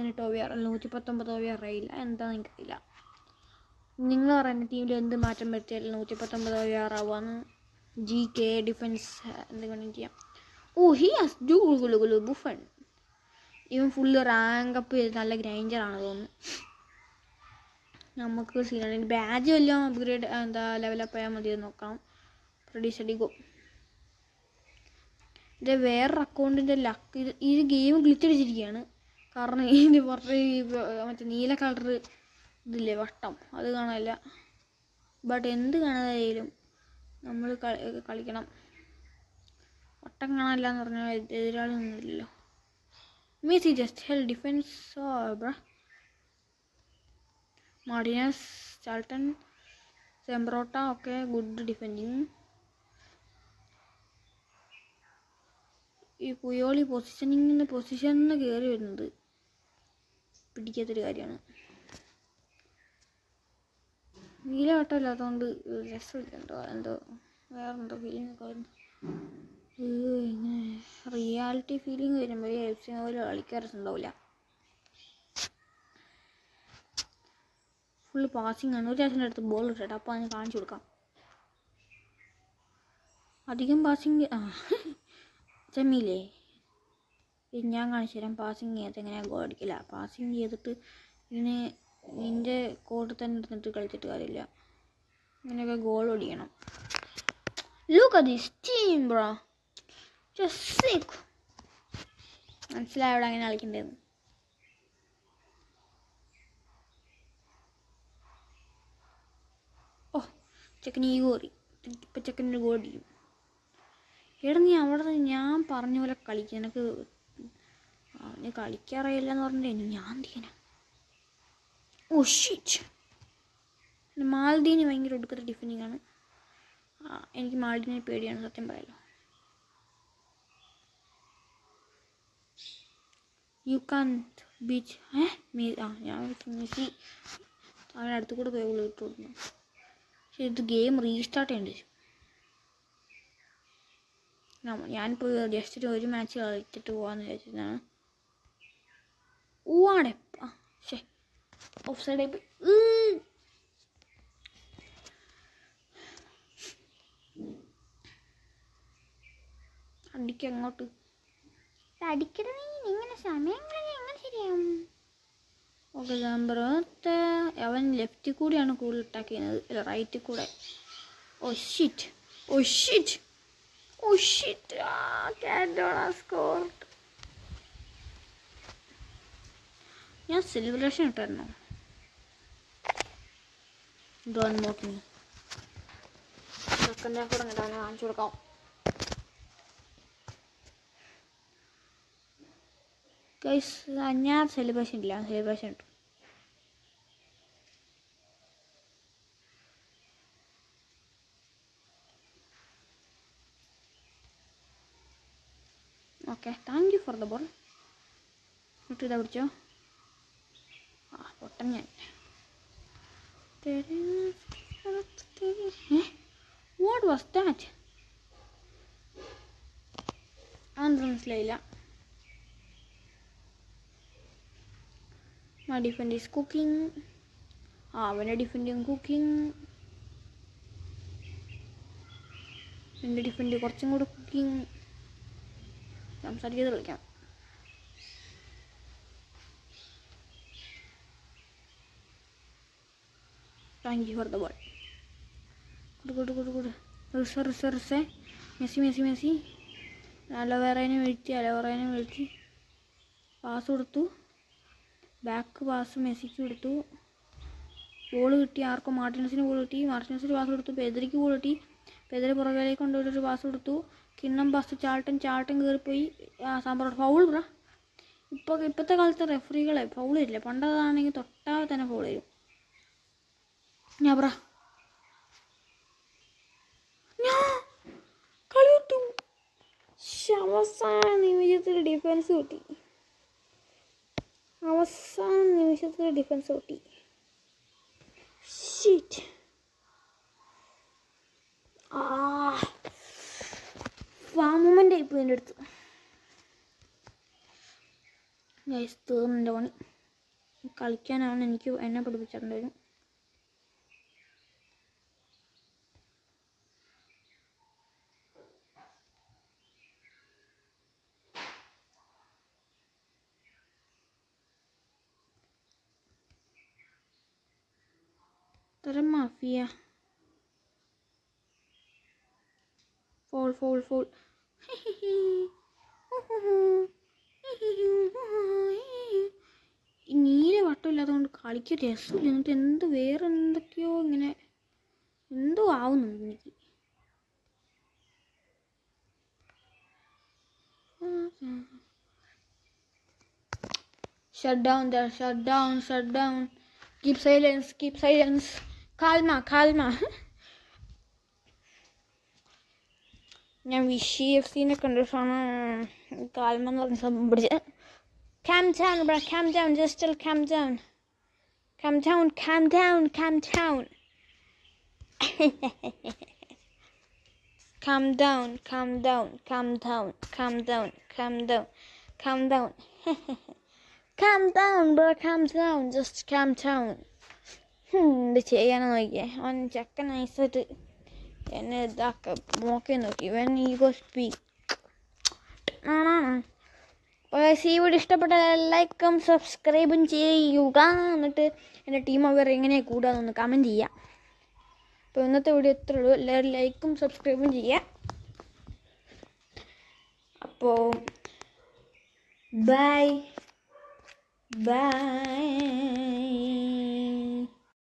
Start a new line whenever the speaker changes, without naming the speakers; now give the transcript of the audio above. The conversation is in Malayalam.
118 OVR 119 OVR ആയില്ല, എന്താണെന്ന് എനിക്കറിയില്ല. നിങ്ങൾ പറയുന്ന ടീമിൽ എന്ത് മാറ്റം വരുത്തിയാലും 119 OVR ആവുകയെന്ന്. GK ഡിഫൻസ് എന്തെങ്കിലും ചെയ്യാം. He has do Buffon. ഇവൻ ഫുള്ള് റാങ്ക് അപ്പ് ചെയ്ത് നല്ല ഗ്രൈൻഡറാണ് തോന്നുന്നു. നമുക്ക് സീനാണ്. ബാഡ്ജ് വല്ലതും അപ്ഗ്രേഡ് ലെവലപ്പ് ആയാൽ മതി എന്ന് നോക്കാം. പ്രൊഡ്യൂസഡിഗോ ഇത് വേറൊരു അക്കൗണ്ടിൻ്റെ ലക്ക്. ഇത് ഗെയിം ഗ്ലിച്ചടിച്ചിരിക്കുകയാണ്. കാരണം ഇതിന് കുറേ മറ്റേ നീല കളർ ഇതില്ലേ വട്ടം, അത് കാണാനില്ല. ബട്ട് എന്ത് കാണാതായാലും നമ്മൾ കളിക്കണം. വട്ടം കാണാനില്ല എന്ന് പറഞ്ഞാൽ എതിരാളിയൊന്നുമില്ലല്ലോ. Messi just hell defence bro. Martinez, Charlton, സെംബ്രോട്ട ഒക്കെ ഗുഡ് ഡിഫെൻഡിങ്. ഈ പുയോളി പൊസിഷനിൽ കയറി വരുന്നത് പിടിക്കാത്തൊരു കാര്യമാണ്. നീല വട്ടമില്ലാത്തതുകൊണ്ട് രസമില്ല. എന്തോ വേറെന്തോ ഫീലിംഗ് ഒക്കെ വരുന്നു. ഇങ്ങനെ റിയാലിറ്റി ഫീലിംഗ് വരുമ്പോൾ FC പോലെ കളിക്കാൻ രസമുണ്ടാവില്ല. ഫുള്ള് പാസിംഗ് ആണ്. ഒരു രാഷ്ട്രീയ അടുത്ത് ബോൾ ഇട്ടിട്ട് അപ്പോൾ അതിന് കാണിച്ചു കൊടുക്കാം. അധികം പാസിങ് ചെമ്മീല്ലേ, ഞാൻ കാണിച്ചു തരാം. പാസിങ് ചെയ്യാത്ത എങ്ങനെയാണ് ഗോൾ അടിക്കില്ല. പാസിങ് ചെയ്തിട്ട് നിൻ്റെ കോർട്ട് തന്നെ എടുത്തിട്ട് കളിച്ചിട്ട് കാര്യമില്ല. ഇങ്ങനെയൊക്കെ ഗോൾ അടിക്കണം. Look at this team bro, just സിക്ക്. മനസ്സിലായവിടെ അങ്ങനെ കളിക്കണ്ടേന്ന്. ചെക്കന് ഈ കോറി ഇപ്പം ചെക്കനൊരു ഗോൾ അടിക്കും. എടാ നീ അവിടെ ഞാൻ പറഞ്ഞ പോലെ കളിക്കുക. എനിക്ക് അവന് കളിക്കാറിയില്ല എന്ന് പറഞ്ഞിട്ട് ഞാൻ തീന. ഷിറ്റ്. മാൽദീന് ഭയങ്കര ഒടുക്കത്തെ ഡിഫെൻഡിങ് ആണ്. എനിക്ക് മാൽദീനെ പേടിയാണ് സത്യം പറയാലോ. യു കാൻ ബീച്ച് ഞാൻ മെസ്സി അവനടുത്ത് കൂടെ പോയി ഇട്ട് കൊടുക്കുന്നു. പക്ഷെ ഇത് ഗെയിം റീസ്റ്റാർട്ട് ചെയ്യേണ്ടി വരും. ഞാനിപ്പോൾ ജസ്റ്റ് ഒരു മാച്ച് കളിച്ചിട്ട് പോകാമെന്ന് വിചാരിച്ചതാണ്. ഊവാടെ ശേ ഓഫ് സൈഡായി പോയി. അടിക്കങ്ങോട്ട് അടിക്കണ ഇങ്ങനെ സമയങ്ങളിൽ എങ്ങനെ ശരിയാവും? ഓക്കെ നമ്പറത്തെ അവൻ ലെഫ്റ്റിൽ കൂടിയാണ് കൂടുതൽ അറ്റാക്ക് ചെയ്യുന്നത്, അല്ല റൈറ്റിൽ കൂടെ. Oh shit. Cardona scored. ഞാൻ സെലിബ്രേഷൻ ഇട്ടായിരുന്നു. ഡോൺ മോട്ടിന് സെക്കൻഡ് ഹാഫ് കൂടെ ഇടാൻ കാണിച്ചു കൊടുക്കാം. ഗൈസ് ഞാൻ സെലിബ്രേഷൻ ഇല്ല, സെലിബ്രേഷൻ ഇട്ടു. Okay thank you for the ball. എന്നിട്ട് ഇതാ പിടിച്ചോ. പൊട്ടൻ ഞാൻ. What was that? അതെന്താ മനസ്സിലായില്ല. My defend is cooking. അവനെ ഡിഫെൻഡിങ് കുക്കിംഗ്. എൻ്റെ ഡിഫെൻഡ് കുറച്ചും കൂടെ കുക്കിംഗ്. സംസാരിക്കാതെ കളിക്കാം. Thank you for the ball. കൊടു റിസേ മെസ്സി അലവേറേനെ വീഴ്ത്തി പാസ് കൊടുത്തു. ബാക്ക് പാസ് മെസ്സിക്ക് കൊടുത്തു. ബോൾ കിട്ടി ആർക്കോ, മാർട്ടിനസിന് ബോൾ കിട്ടി. മാർട്ടിനസിന് പാസ് കൊടുത്തു. പെദ്രിക്ക് ബോൾ കിട്ടി. പെദ്രി പുറകിലേക്ക് കൊണ്ടുപോയിട്ടൊരു പാസ് കൊടുത്തു. കിണ്ണം പാസ് ചാൾട്ടൻ കയറിപ്പോയി. സാമ്പാറോട് ഫൗൾ ബ്രാ. ഇപ്പോഴത്തെ കാലത്തെ റെഫറികളെ ഫൗൾ തരില്ല. പണ്ടതാണെങ്കിൽ തൊട്ടാൽ തന്നെ ഫൗൾ തരും. ഞാൻ ബ്രാ കളി കിട്ടും. അവസാന നിമിഷത്തിൽ ഡിഫൻസ് കിട്ടി. ഷിറ്റ്. മൊമെൻ്റ് ആയിപ്പോയി എൻ്റെ അടുത്ത്. ഗൈസ് തീർന്നെൻ്റെ പണി. കളിക്കാനാണ് എനിക്ക് എന്നെ പഠിപ്പിച്ചിട്ടുണ്ടായിരുന്നു. തരം മാഫിയ ഫോൾ നീല വട്ടമില്ലാത്തതുകൊണ്ട് കളിക്കാൻ രസമില്ല. എന്നിട്ട് വേറെ എന്തൊക്കെയോ ഇങ്ങനെ എന്തോ ആവുന്നുണ്ട് എനിക്ക്. Shut down there, shut down. Keep silence. Calma. ഞാൻ VCFCനെ കണ്ടിട്ടാണ് കാൽമ എന്ന് പറഞ്ഞ സംഭവം പിടിച്ചത്. Calm down, bro. Calm down. Just tell calm down. Calm down. Calm down. Calm down, bro. Calm down. Just calm down. ഇത് ചെയ്യാനോ നോക്കിയേ. അവൻ ചക്ക നൈസായിട്ട് എന്നെ ഇതാക്ക നോക്കി ഇവൻ ഈഗോ സ്പീക്ക്. ഈ വീഡിയോ ഇഷ്ടപ്പെട്ടാൽ ലൈക്കും സബ്സ്ക്രൈബും ചെയ്യുക. എന്നിട്ട് എൻ്റെ ടീം അവർ എങ്ങനെ കൂടാന്നൊന്ന് കമൻറ്റ് ചെയ്യുക. അപ്പോൾ ഇന്നത്തെ വീഡിയോ ഇത്രേ ഉള്ളൂ. എല്ലാവരും ലൈക്കും സബ്സ്ക്രൈബും ചെയ്യുക. അപ്പോൾ ബൈ.